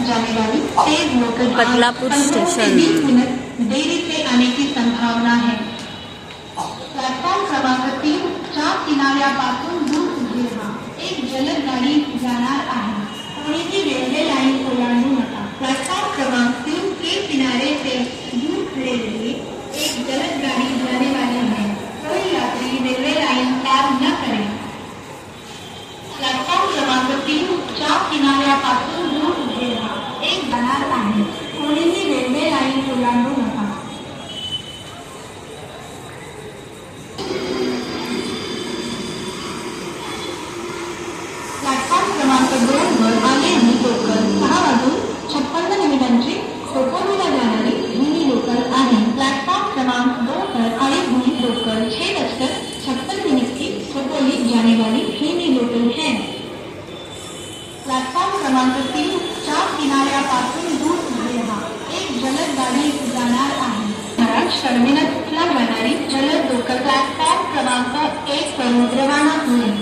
जाने वाली तेज लोकल बदलापुर स्टेशन। 20 मिनट देरी से आने की संभावना है। प्लॅटफॉर्म क्रमांक 3 च्या किनाऱ्यापासून दूर उभे राहा। एक जलद गाडी जाणार आहे। कोणीही रेल्वे लाईन ओलांडू नका। प्लॅटफॉर्म क्रमांक 3 के किनारे से दूर खड़े रहिए। एक जलद गाड़ी जाने वाली है। कोई यात्री रेलवे लाइन पार न करें। प्लॅटफॉर्म क्रमांक 3 च्या किनाऱ्यापासून दूर उभे राहा। एक जाणार आहे। कोणीही रेल्वे लाईन ओलांडू नका। प्लॅटफॉर्म क्रमांक 2 वर आले ही लोकल 6:56 खोपोलीला जाणारी जुनी लोकल आहे। प्लॅटफॉर्म क्रमांक 2 पर आई हुई लोकल 6:56 की खोपोली जाने वाली धीमी लोकल है। प्लॅटफॉर्म क्रमांक 3 च्या किनाऱ्यापासून दूर उभे राहा। एक जलद गाडी जाणार आहे। महाराज टर्मिनसला जाणारी जलद लोकल प्लॅटफॉर्म क्रमांक 1 वरून रवाना होईल।